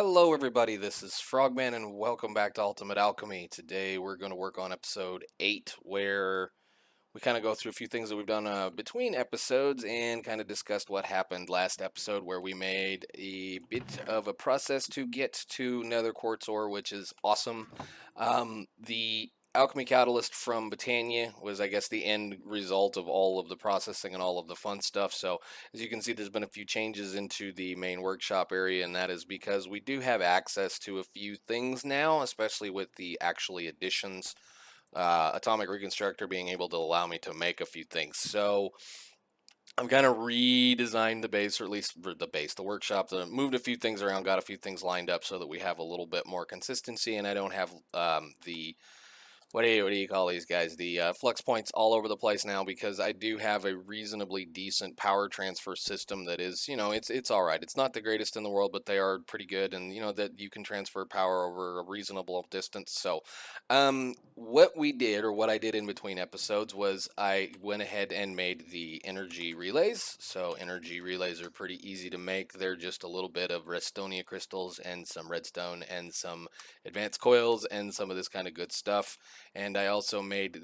Hello everybody, this is Frogman and welcome back to Ultimate Alchemy. Today we're going to work on episode 8 where we kind of go through a few things that we've done between episodes and kind of discussed what happened last episode where we made a bit of a process to get to Nether Quartz ore, which is awesome. The Alchemy Catalyst from Botania was, I guess, the end result of all of the processing and all of the fun stuff. So, as you can see, there's been a few changes into the main workshop area, and that is because we do have access to a few things now, especially with the actually additions. Atomic Reconstructor being able to allow me to make a few things. So I've kind of redesigned the base, or at least the workshop, moved a few things around, got a few things lined up so that we have a little bit more consistency, and I don't have the what do you call these guys? The flux points all over the place now, because I do have a reasonably decent power transfer system that is, it's all right. It's not the greatest in the world, but they are pretty good, and that you can transfer power over a reasonable distance. So, what we did, or what I did in between episodes, was I went ahead and made the energy relays. So energy relays are pretty easy to make. They're just a little bit of Restonia crystals and some redstone and some advanced coils and some of this kind of good stuff. And I also made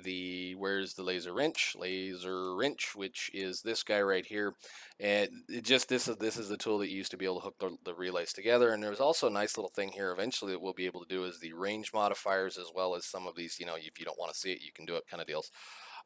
where's the laser wrench? Laser wrench, which is this guy right here. And this is the tool that you used to be able to hook the relays together. And there's also a nice little thing here eventually that we'll be able to do is the range modifiers, as well as some of these, if you don't want to see it, you can do it kind of deals.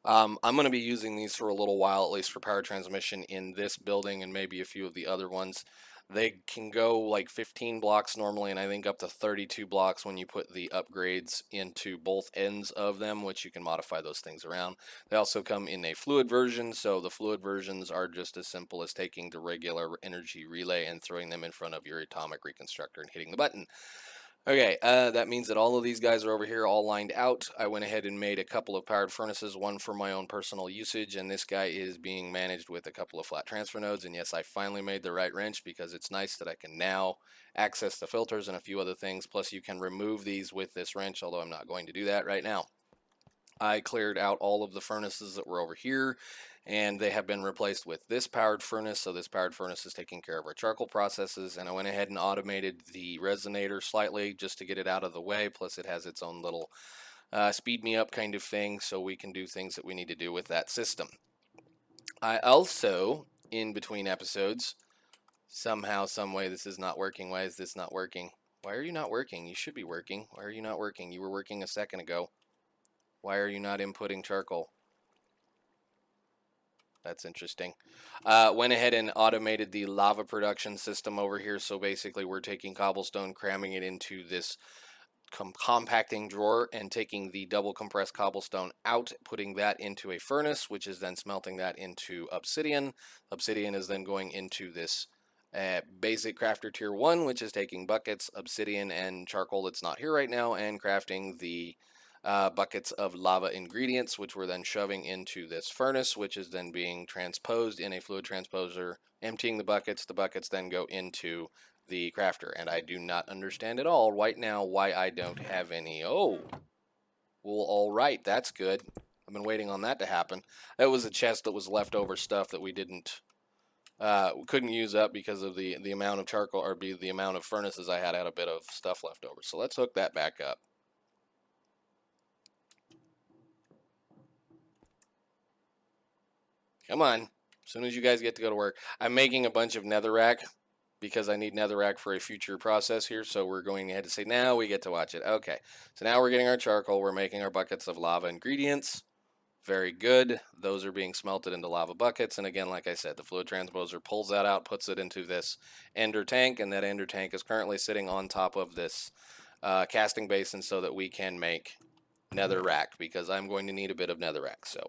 I'm going to be using these for a little while, at least for power transmission in this building and maybe a few of the other ones. They can go like 15 blocks normally, and I think up to 32 blocks when you put the upgrades into both ends of them, which you can modify those things around. They also come in a fluid version, so the fluid versions are just as simple as taking the regular energy relay and throwing them in front of your atomic reconstructor and hitting the button. Okay, that means that all of these guys are over here all lined out. I went ahead and made a couple of powered furnaces, one for my own personal usage, and this guy is being managed with a couple of flat transfer nodes. And yes, I finally made the right wrench, because it's nice that I can now access the filters and a few other things. Plus, you can remove these with this wrench, although I'm not going to do that right now. I cleared out all of the furnaces that were over here, and they have been replaced with this powered furnace. So this powered furnace is taking care of our charcoal processes, and I went ahead and automated the resonator slightly just to get it out of the way. Plus it has its own little speed me up kind of thing, so we can do things that we need to do with that system. I also, in between episodes, somehow, some way, this is not working. Why is this not working? Why are you not working? You should be working. Why are you not working? You were working a second ago. Why are you not inputting charcoal? That's interesting. Went ahead and automated the lava production system over here. So basically we're taking cobblestone, cramming it into this compacting drawer, and taking the double compressed cobblestone out, putting that into a furnace, which is then smelting that into obsidian. Obsidian is then going into this basic crafter tier 1, which is taking buckets, obsidian, and charcoal that's not here right now, and crafting the buckets of lava ingredients, which we're then shoving into this furnace, which is then being transposed in a fluid transposer, emptying the buckets. The buckets then go into the crafter, and I do not understand at all right now why I don't have any. Oh, well, all right, that's good. I've been waiting on that to happen. That was a chest that was leftover stuff that we couldn't use up because of the amount of charcoal, or the amount of furnaces I had a bit of stuff left over. So let's hook that back up. Come on. As soon as you guys get to go to work. I'm making a bunch of netherrack because I need netherrack for a future process here. So we're going ahead to say, now we get to watch it. Okay. So now we're getting our charcoal. We're making our buckets of lava ingredients. Very good. Those are being smelted into lava buckets. And again, like I said, the fluid transposer pulls that out, puts it into this ender tank. And that ender tank is currently sitting on top of this casting basin so that we can make netherrack, because I'm going to need a bit of netherrack. So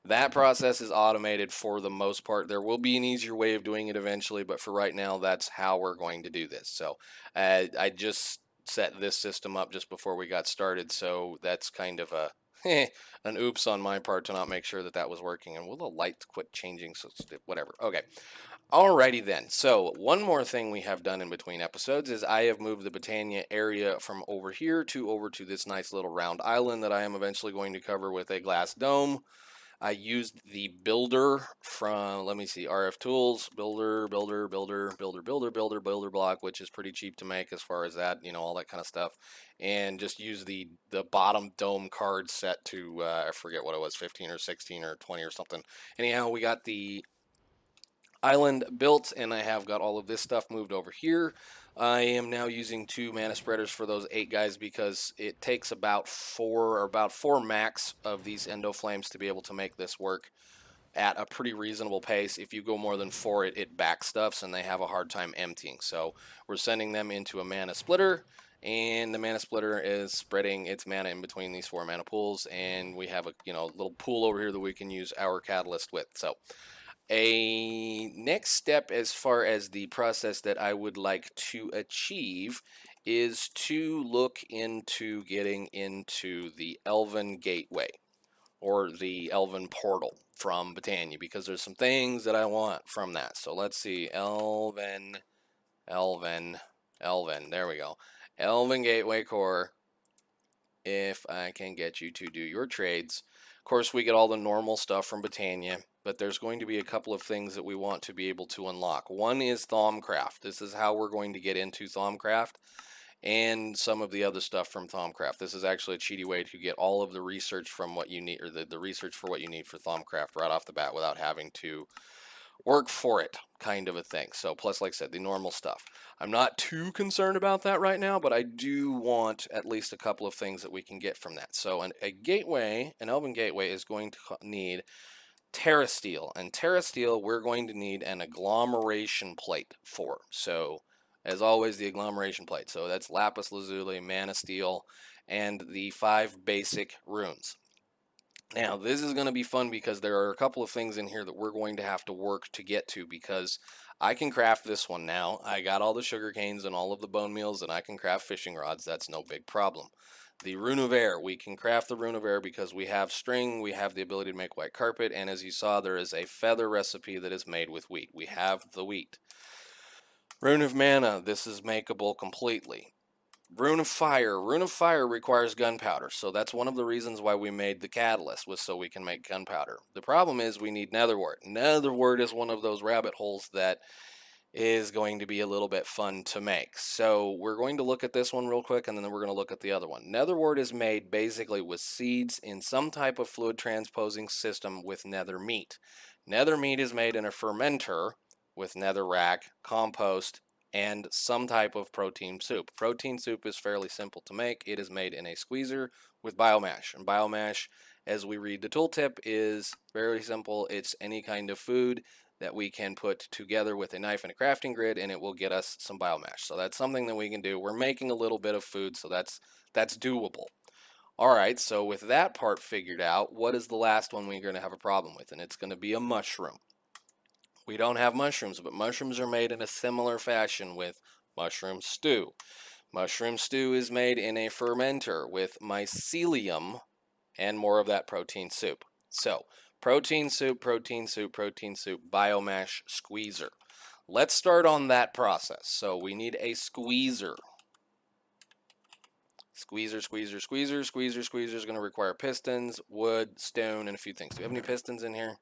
that process is automated for the most part. There will be an easier way of doing it eventually, but for right now, that's how we're going to do this. So I just set this system up just before we got started, so that's kind of an oops on my part to not make sure that that was working. And will the light quit changing? So whatever. Okay. Alrighty then. So one more thing we have done in between episodes is I have moved the Botania area from over here over to this nice little round island that I am eventually going to cover with a glass dome. I used the builder from, let me see, RF Tools, builder block, which is pretty cheap to make as far as that, you know, all that kind of stuff. And just use the bottom dome card set to, I forget what it was, 15 or 16 or 20 or something. Anyhow, we got the island built, and I have got all of this stuff moved over here. I am now using 2 mana spreaders for those 8 guys because it takes about 4 max of these endo flames to be able to make this work at a pretty reasonable pace. If you go more than 4, it backstuffs and they have a hard time emptying. So we're sending them into a mana splitter, and the mana splitter is spreading its mana in between these 4 mana pools, and we have a little pool over here that we can use our catalyst with. So a next step as far as the process that I would like to achieve is to look into getting into the Elven Gateway or the Elven Portal from Botania, because there's some things that I want from that. So let's see, Elven, there we go. Elven Gateway Core, if I can get you to do your trades. Of course, we get all the normal stuff from Botania, but there's going to be a couple of things that we want to be able to unlock. One is Thaumcraft. This is how we're going to get into Thaumcraft and some of the other stuff from Thaumcraft. This is actually a cheaty way to get all of the research from what you need, or the research for what you need for Thaumcraft right off the bat without having to work for it, kind of a thing. So plus, like I said, the normal stuff. I'm not too concerned about that right now, but I do want at least a couple of things that we can get from that. So a gateway, an Elven Gateway, is going to need Terra Steel, and Terra Steel we're going to need an agglomeration plate for. So as always, the agglomeration plate. So that's lapis lazuli, mana steel, and the 5 basic runes. Now, this is going to be fun because there are a couple of things in here that we're going to have to work to get to, because I can craft this one now. I got all the sugar canes and all of the bone meals, and I can craft fishing rods. That's no big problem. The Rune of Air, we can craft the Rune of Air because we have string, we have the ability to make white carpet, and as you saw, there is a feather recipe that is made with wheat. We have the wheat. Rune of Mana, this is makeable completely. Rune of Fire. Rune of Fire requires gunpowder, so that's one of the reasons why we made the catalyst, was so we can make gunpowder. The problem is we need Netherwart. Netherwart is one of those rabbit holes that is going to be a little bit fun to make. So we're going to look at this one real quick, and then we're going to look at the other one. Netherwart is made basically with seeds in some type of fluid transposing system with nether meat. Nether meat is made in a fermenter with netherrack, compost, and some type of protein soup. Protein soup is fairly simple to make. It is made in a squeezer with biomash. And biomash, as we read the tooltip, is very simple. It's any kind of food that we can put together with a knife and a crafting grid, and it will get us some biomash. So that's something that we can do. We're making a little bit of food, so that's doable. All right, so with that part figured out, what is the last one we're going to have a problem with? And it's going to be a mushroom. We don't have mushrooms, but mushrooms are made in a similar fashion with mushroom stew. Mushroom stew is made in a fermenter with mycelium and more of that protein soup. So, protein soup, biomash squeezer. Let's start on that process. So we need a squeezer. Squeezer is going to require pistons, wood, stone, and a few things. Do we have any pistons in here?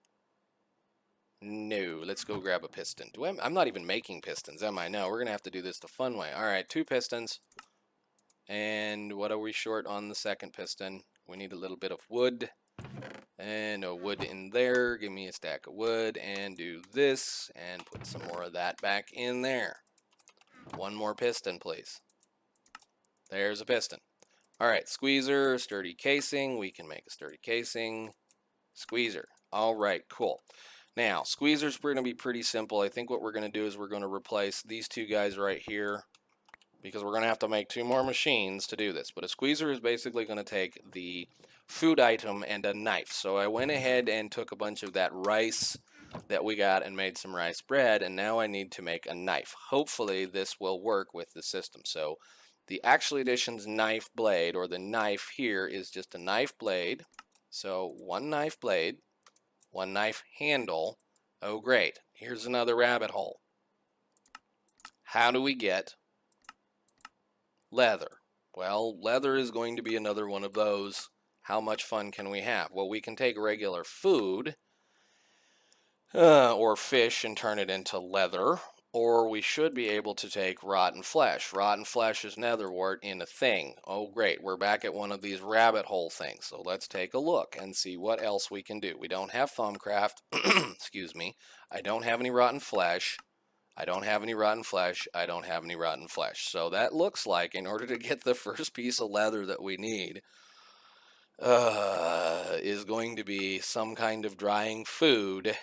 No, let's go grab a piston. I'm not even making pistons, am I? No, we're going to have to do this the fun way. All right, 2 pistons. And what are we short on the second piston? We need a little bit of wood. And a wood in there. Give me a stack of wood and do this. And put some more of that back in there. 1 more piston, please. There's a piston. All right, squeezer, sturdy casing. We can make a sturdy casing. Squeezer. All right, cool. Now, squeezers are going to be pretty simple. I think what we're going to do is we're going to replace these 2 guys right here, because we're going to have to make 2 more machines to do this. But a squeezer is basically going to take the food item and a knife. So I went ahead and took a bunch of that rice that we got and made some rice bread, and now I need to make a knife. Hopefully this will work with the system. So the Actual Edition's knife blade, or the knife here, is just a knife blade. So 1 knife blade. 1 knife handle. Oh, great. Here's another rabbit hole. How do we get leather? Well, leather is going to be another one of those how much fun can we have? Well, we can take regular food or fish and turn it into leather, or we should be able to take rotten flesh. Rotten flesh is netherwart in a thing. Oh, great. We're back at one of these rabbit hole things. So let's take a look and see what else we can do. We don't have Thaumcraft. Excuse me. I don't have any rotten flesh. I don't have any rotten flesh. I don't have any rotten flesh. So that looks like in order to get the first piece of leather that we need is going to be some kind of drying food.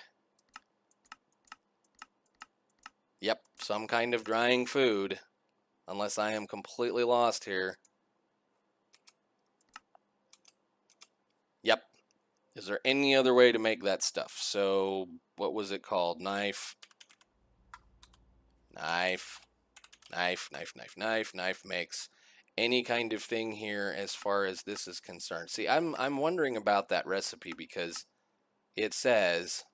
Yep, some kind of drying food, unless I am completely lost here. Yep. Is there any other way to make that stuff? So, what was it called? Knife. Knife. Knife, knife, knife, knife. Knife makes any kind of thing here as far as this is concerned. See, I'm wondering about that recipe because it says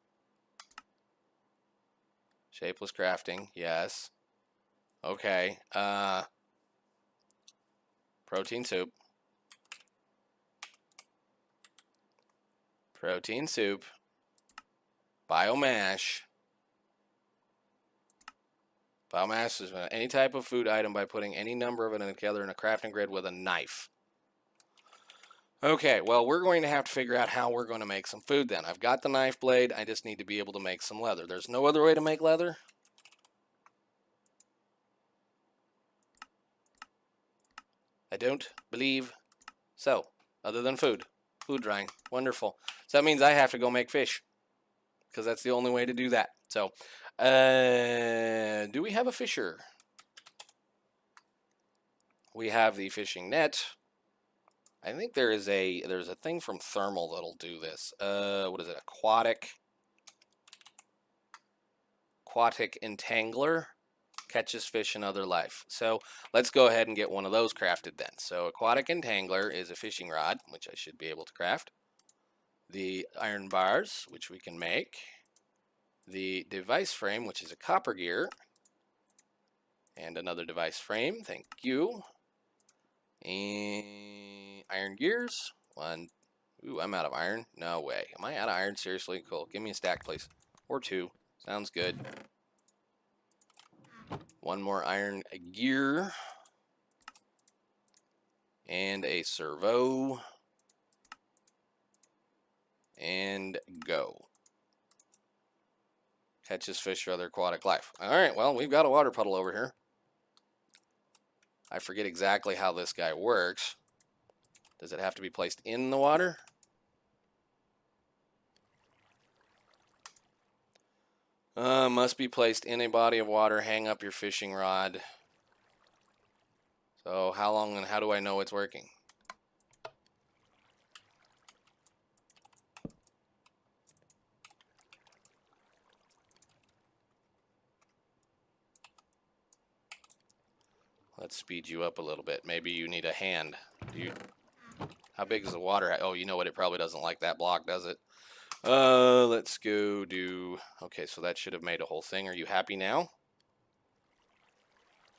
shapeless crafting, yes. Okay. Protein soup. Protein soup. Biomash. Biomass is any type of food item by putting any number of it together in a crafting grid with a knife. Okay, well, we're going to have to figure out how we're going to make some food then. I've got the knife blade. I just need to be able to make some leather. There's no other way to make leather? I don't believe so, other than food. Food drying. Wonderful. So that means I have to go make fish, because that's the only way to do that. So, do we have a fisher? We have the fishing net. I think there's a thing from Thermal that'll do this. What is it? Aquatic entangler. Catches fish in other life. So let's go ahead and get one of those crafted then. So aquatic entangler is a fishing rod, which I should be able to craft. The iron bars, which we can make. The device frame, which is a copper gear. And another device frame, thank you. And iron gears. One. Ooh, I'm out of iron. No way. Am I out of iron? Seriously? Cool. Give me a stack, please. Or two. Sounds good. One more iron gear. And a servo. And go. Catches fish for other aquatic life. Alright, well, we've got a water puddle over here. I forget exactly how this guy works. Does it have to be placed in the water? Must be placed in a body of water. Hang up your fishing rod. So how long and how do I know it's working? Let's speed you up a little bit. Maybe you need a hand. How big is the water? Oh, you know what? It probably doesn't like that block, does it? Let's go do... Okay, so that should have made a whole thing. Are you happy now?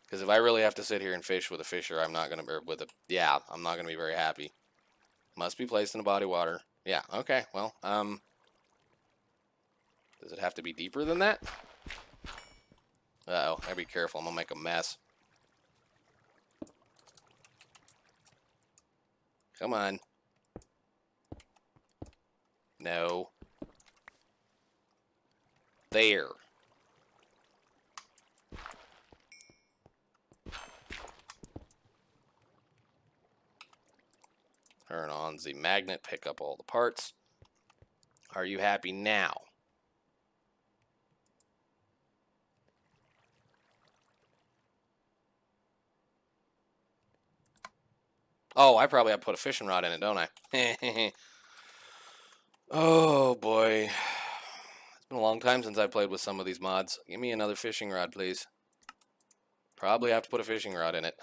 Because if I really have to sit here and fish with a fisher, I'm not going to... Yeah, I'm not going to be very happy. Must be placed in a body of water. Yeah, okay, well, does it have to be deeper than that? Uh-oh, I'll be careful. I'm going to make a mess. Come on. No. There. Turn on the magnet, pick up all the parts. Are you happy now? Oh, I probably have to put a fishing rod in it, don't I? Oh, boy. It's been a long time since I played with some of these mods. Give me another fishing rod, please. Probably have to put a fishing rod in it.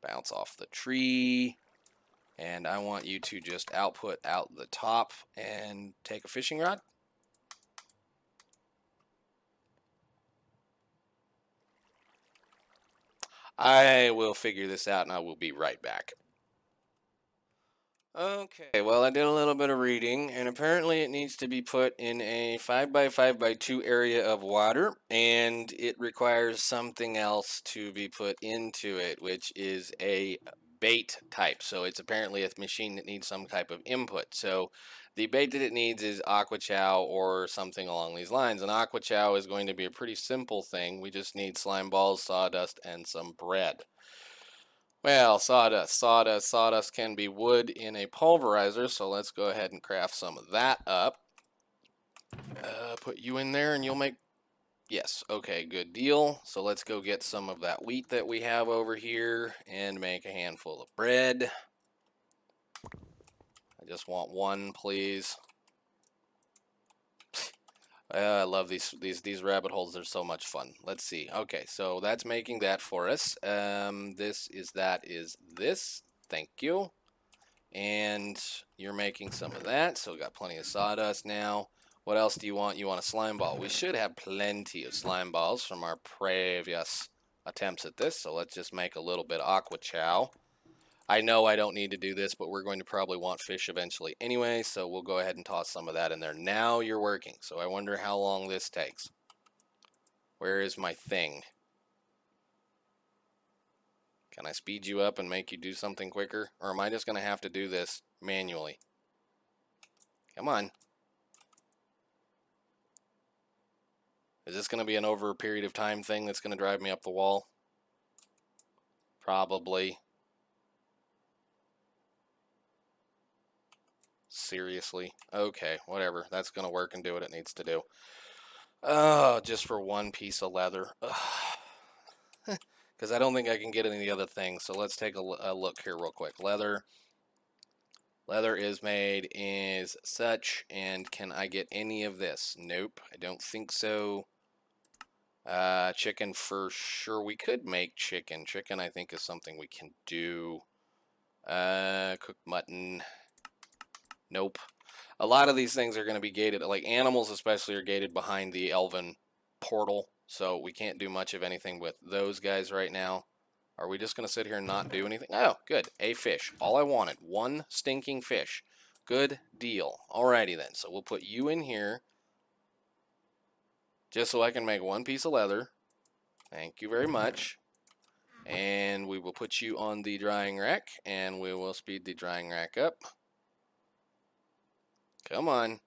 Bounce off the tree. And I want you to just output out the top and take a fishing rod. I will figure this out and I will be right back. Okay, well, I did a little bit of reading, and apparently it needs to be put in a 5x5x2 area of water, and it requires something else to be put into it, which is a bait type. So it's apparently a machine that needs some type of input. So the bait that it needs is aqua chow or something along these lines. And aqua chow is going to be a pretty simple thing. We just need slime balls, sawdust, and some bread. Well, sawdust can be wood in a pulverizer, so let's go ahead and craft some of that up. Put you in there and you'll make, yes, okay, good deal. So let's go get some of that wheat that we have over here and make a handful of bread. I just want one, please. I love these rabbit holes. They're so much fun. Let's see. Okay, so that's making that for us. This is this. Thank you. And you're making some of that, so we got plenty of sawdust now. What else do you want? You want a slime ball. We should have plenty of slime balls from our previous attempts at this, so let's just make a little bit of aqua chow. I know I don't need to do this, but we're going to probably want fish eventually anyway, so we'll go ahead and toss some of that in there. Now you're working, so I wonder how long this takes. Where is my thing? Can I speed you up and make you do something quicker? Or am I just going to have to do this manually? Come on. Is this going to be an over a period of time thing that's going to drive me up the wall? Probably. Seriously? Okay, whatever. That's going to work and do what it needs to do. Oh, just for one piece of leather. Because I don't think I can get any of the other things. So let's take a look here real quick. Leather. Leather is made as such. And can I get any of this? Nope, I don't think so. Chicken for sure. We could make chicken. Chicken I think is something we can do. Cooked mutton. Nope. A lot of these things are going to be gated. Like animals especially are gated behind the Elven Portal. So we can't do much of anything with those guys right now. Are we just going to sit here and not do anything? Oh, good. A fish. All I wanted. One stinking fish. Good deal. Alrighty then. So we'll put you in here. Just so I can make one piece of leather. Thank you very much. And we will put you on the drying rack. And we will speed the drying rack up. Come on.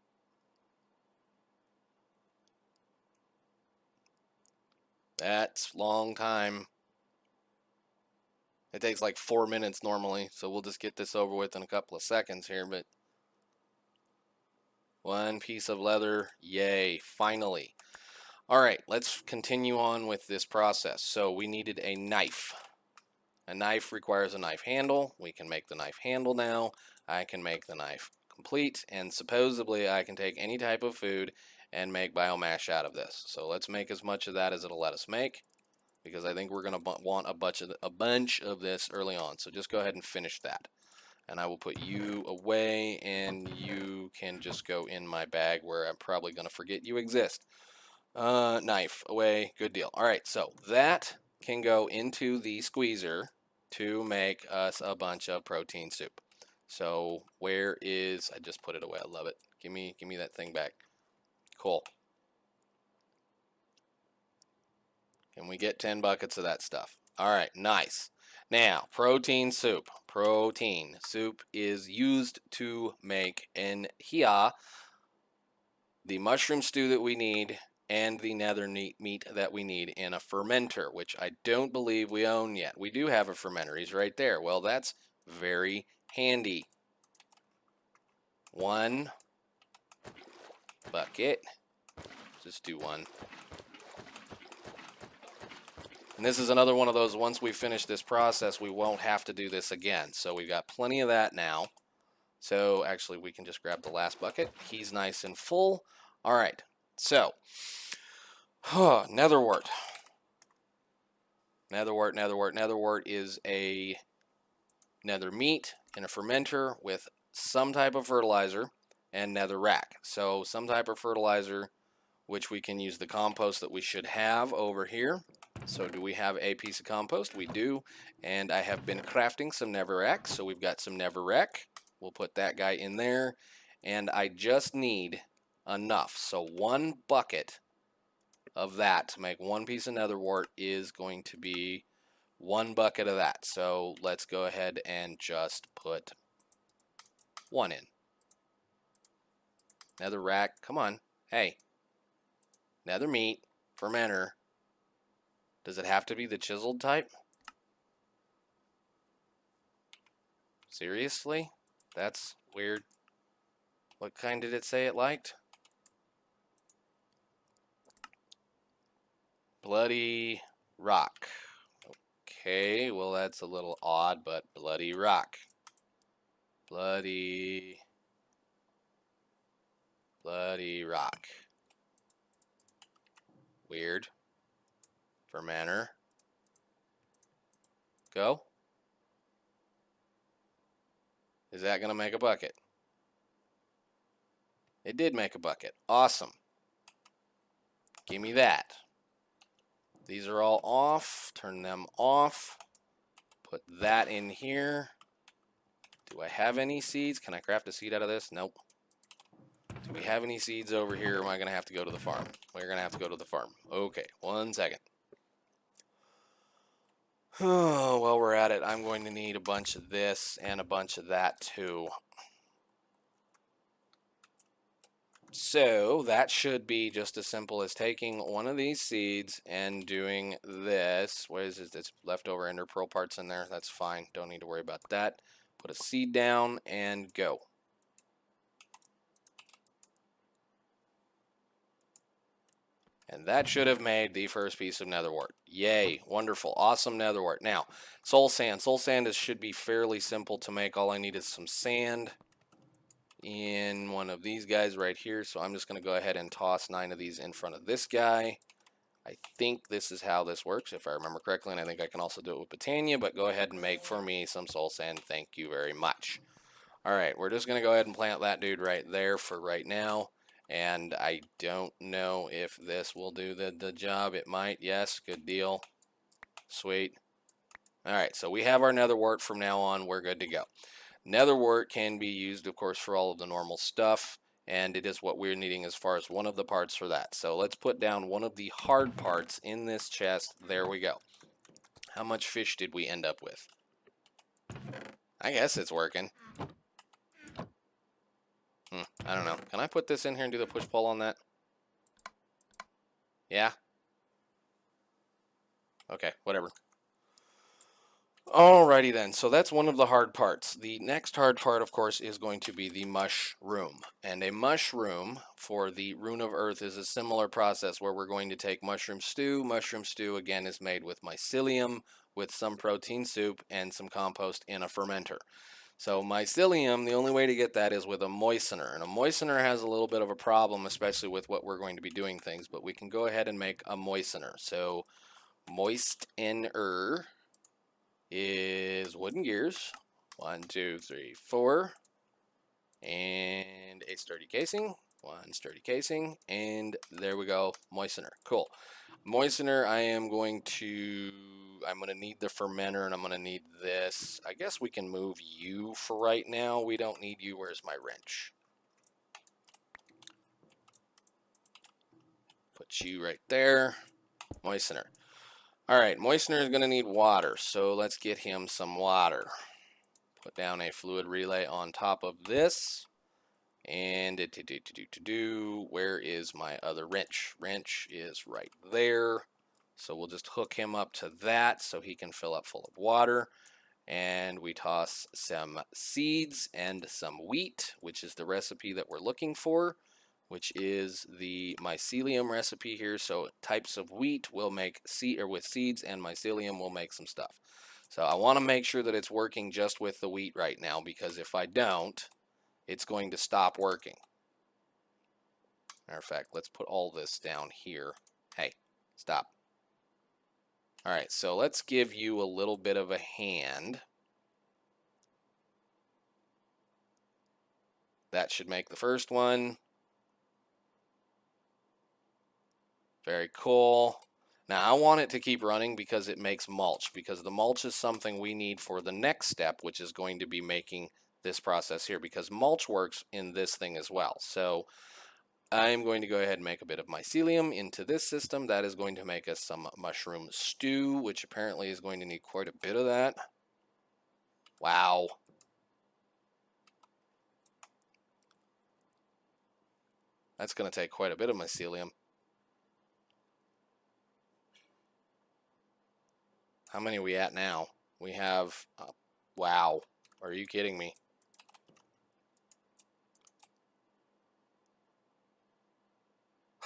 That's long time. It takes like 4 minutes normally, so we'll just get this over with in a couple of seconds here, but one piece of leather, yay, finally. All right, let's continue on with this process. So we needed a knife. A knife requires a knife handle. We can make the knife handle now. I can make the knife complete, and supposedly I can take any type of food and make biomass out of this. So let's make as much of that as it'll let us make, because I think we're going to want a bunch of this early on. So just go ahead and finish that. And I will put you away, and you can just go in my bag where I'm probably going to forget you exist. Knife, away, good deal. All right, so that can go into the squeezer to make us a bunch of protein soup. So where is, I just put it away, I love it. Give me that thing back. Cool. Can we get 10 buckets of that stuff? All right, nice. Now, protein soup. Protein soup is used to make in here the mushroom stew that we need and the nether meat that we need in a fermenter, which I don't believe we own yet. We do have a fermenter. He's right there. Well, that's very handy. One bucket. Just do one. And this is another one of those, once we finish this process, we won't have to do this again. So we've got plenty of that now. So actually, we can just grab the last bucket. He's nice and full. All right. So, Netherwart. Netherwart is a nether meat in a fermenter with some type of fertilizer and nether rack. So some type of fertilizer, which we can use the compost that we should have over here. So do we have a piece of compost? We do. And I have been crafting some Netherrack. So we've got some Netherrack. We'll put that guy in there. And I just need enough. So 1 bucket of that to make 1 piece of Netherwart is going to be 1 bucket of that. So let's go ahead and just put 1 in. Netherrack, come on. Hey. Nether meat, fermenter. Does it have to be the chiseled type? Seriously? That's weird. What kind did it say it liked? Bloody rock. Okay, well that's a little odd, but bloody rock. Bloody rock. Weird. Fermenter. Go. Is that going to make a bucket? It did make a bucket. Awesome. Give me that. These are all off. Turn them off. Put that in here. Do I have any seeds? Can I craft a seed out of this? Nope. Do we have any seeds over here? Or am I going to have to go to the farm? We're going to have to go to the farm. Okay, 1 second. Oh, while we're at it, I'm going to need a bunch of this and a bunch of that too. So that should be just as simple as taking one of these seeds and doing this. What is this? It's leftover ender pearl parts in there. That's fine. Don't need to worry about that. Put a seed down and go. And that should have made the first piece of Netherwart. Yay. Wonderful. Awesome Netherwart. Now, soul sand. Soul sand should be fairly simple to make. All I need is some sand in one of these guys right here. So I'm just going to go ahead and toss 9 of these in front of this guy. I think this is how this works, if I remember correctly, and I think I can also do it with Botania, but go ahead and make for me some soul sand. Thank you very much. All right, we're just going to go ahead and plant that dude right there for right now. And I don't know if this will do the job. It might. Yes, good deal. Sweet. All right, so we have our Netherwart from now on. We're good to go. Netherwart can be used, of course, for all of the normal stuff, and it is what we're needing as far as one of the parts for that. So let's put down one of the hard parts in this chest. There we go. How much fish did we end up with? I guess it's working. I don't know. Can I put this in here and do the push-pull on that? Yeah? Okay, whatever. Alrighty then, so that's one of the hard parts. The next hard part, of course, is going to be the mushroom. And a mushroom for the Rune of Earth is a similar process where we're going to take mushroom stew. Mushroom stew, again, is made with mycelium, with some protein soup, and some compost in a fermenter. So mycelium, the only way to get that is with a moistener. And a moistener has a little bit of a problem, especially with what we're going to be doing things, but we can go ahead and make a moistener. So moistener is wooden gears. 1, 2, 3, 4. And a sturdy casing. 1 sturdy casing. And there we go. Moistener. Cool. Moistener, I'm going to need the fermenter, and I'm going to need this. I guess we can move you for right now. We don't need you. Where's my wrench? Put you right there. Moistener. All right, moistener is going to need water, so let's get him some water. Put down a fluid relay on top of this. And where is my other wrench? Wrench is right there. So we'll just hook him up to that so he can fill up full of water. And we toss some seeds and some wheat, which is the recipe that we're looking for, which is the mycelium recipe here. So types of wheat will make with seeds, and mycelium will make some stuff. So I want to make sure that it's working just with the wheat right now, because if I don't, it's going to stop working. Matter of fact, let's put all this down here. Hey, stop. All right, so let's give you a little bit of a hand. That should make the first one. Very cool. Now, I want it to keep running because it makes mulch, because the mulch is something we need for the next step, which is going to be making this process here, because mulch works in this thing as well. So I'm going to go ahead and make a bit of mycelium into this system. That is going to make us some mushroom stew, which apparently is going to need quite a bit of that. Wow. That's going to take quite a bit of mycelium. How many are we at now? We have, wow. Are you kidding me?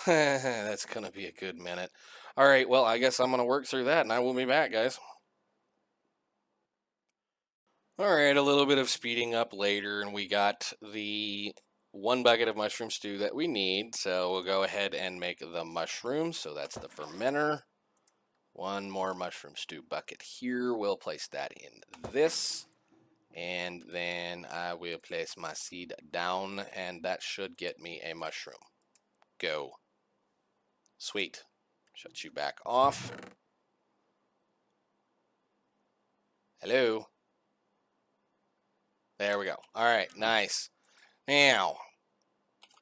That's going to be a good minute. All right, well, I guess I'm going to work through that, and I will be back, guys. All right, a little bit of speeding up later, and we got the 1 bucket of mushroom stew that we need. So we'll go ahead and make the mushrooms. So that's the fermenter. 1 more mushroom stew bucket here. We'll place that in this. And then I will place my seed down, and that should get me a mushroom. Go. Sweet. Shut you back off. Hello. There we go. All right, nice. Now,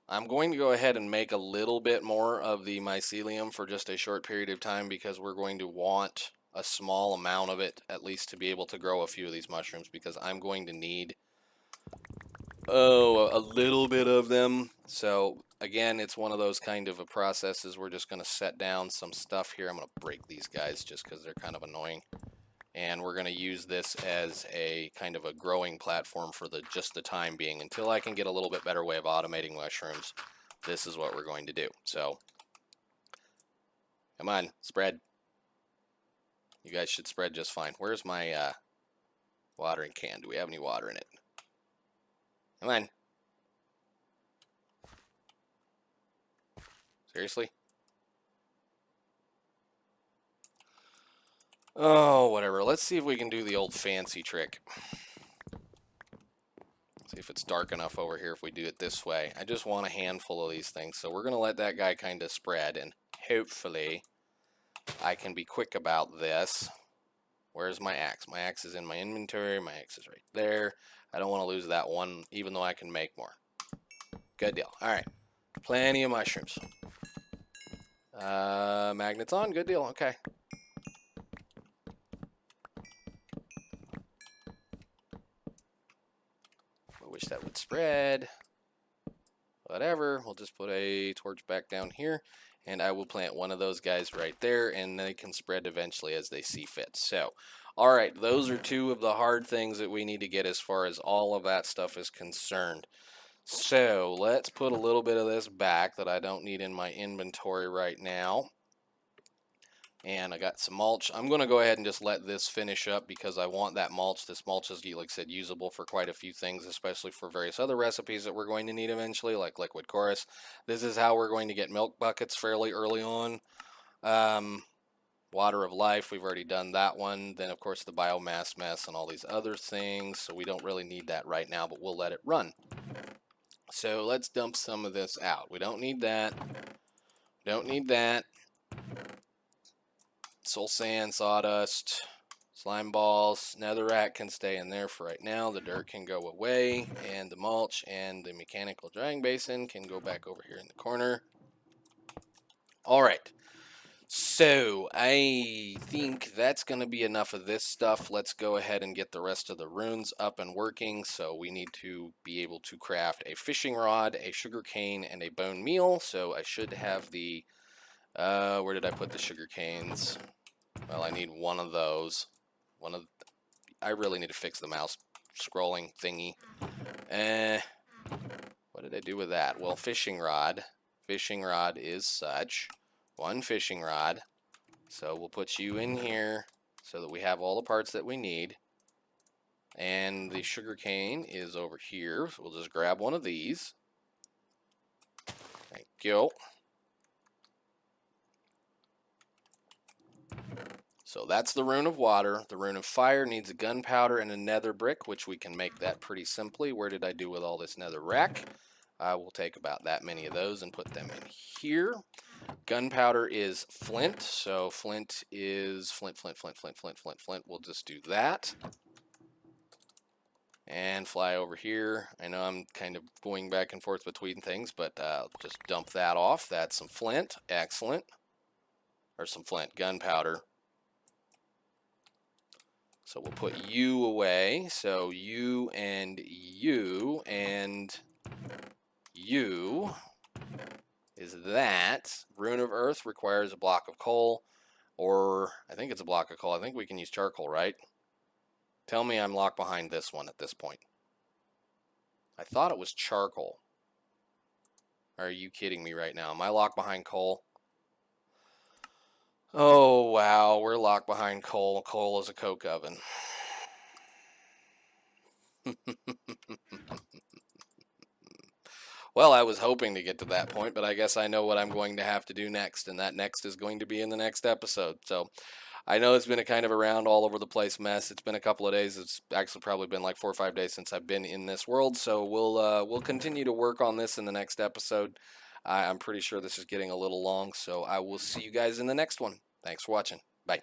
I'm going to go ahead and make a little bit more of the mycelium for just a short period of time, because we're going to want a small amount of it, at least, to be able to grow a few of these mushrooms, because I'm going to need, a little bit of them. So, again, it's one of those kind of processes. We're just going to set down some stuff here. I'm going to break these guys just because they're kind of annoying. And we're going to use this as a kind of a growing platform for just the time being. Until I can get a little bit better way of automating mushrooms, this is what we're going to do. So, come on, spread. You guys should spread just fine. Where's my watering can? Do we have any water in it? Come on. Seriously? Oh, whatever. Let's see if we can do the old fancy trick. See if it's dark enough over here if we do it this way. I just want a handful of these things. So we're going to let that guy kind of spread, and hopefully I can be quick about this. Where's my axe? My axe is in my inventory. My axe is right there. I don't want to lose that one, even though I can make more. Good deal. All right. Plenty of mushrooms. Magnets on. Good deal. Okay. I wish that would spread. Whatever. We'll just put a torch back down here, and I will plant one of those guys right there, and they can spread eventually as they see fit. So, all right, those are 2 of the hard things that we need to get as far as all of that stuff is concerned. So, let's put a little bit of this back that I don't need in my inventory right now. And I got some mulch. I'm going to go ahead and just let this finish up because I want that mulch. This mulch is, like I said, usable for quite a few things, especially for various other recipes that we're going to need eventually, like liquid chorus. This is how we're going to get milk buckets fairly early on. Water of life, we've already done that one. Then, of course, the biomass mess and all these other things. So we don't really need that right now, but we'll let it run. So let's dump some of this out. We don't need that. Don't need that. Soul sand, sawdust, slime balls. Netherrack can stay in there for right now. The dirt can go away, and the mulch and the mechanical drying basin can go back over here in the corner. All right. So I think that's going to be enough of this stuff. Let's go ahead and get the rest of the runes up and working. So we need to be able to craft a fishing rod, a sugar cane, and a bone meal. So I should have the... where did I put the sugar canes? Well, I need one of those. I really need to fix the mouse scrolling thingy. What did I do with that? Well, fishing rod. Fishing rod is such. 1 fishing rod. So we'll put you in here so that we have all the parts that we need. And the sugar cane is over here. So we'll just grab one of these. Thank you. So that's the Rune of Water. The Rune of Fire needs a gunpowder and a nether brick, which we can make that pretty simply. Where did I do with all this nether rack? I will take about that many of those and put them in here. Gunpowder is flint, so flint is flint. We'll just do that. And fly over here. I know I'm kind of going back and forth between things, but just dump that off. That's some flint. Excellent. Or some flint. Gunpowder. So we'll put you away. So you and you and you is that. Rune of Earth requires a block of coal. Or I think it's a block of coal. I think we can use charcoal, right? Tell me I'm locked behind this one at this point. I thought it was charcoal. Are you kidding me right now? Am I locked behind coal? Oh, wow. We're locked behind coal. Coal is a coke oven. Well, I was hoping to get to that point, but I guess I know what I'm going to have to do next, and that next is going to be in the next episode. So I know it's been a kind of around all over the place mess. It's been a couple of days. It's actually probably been like 4 or 5 days since I've been in this world. So we'll continue to work on this in the next episode. I'm pretty sure this is getting a little long, so I will see you guys in the next one. Thanks for watching. Bye.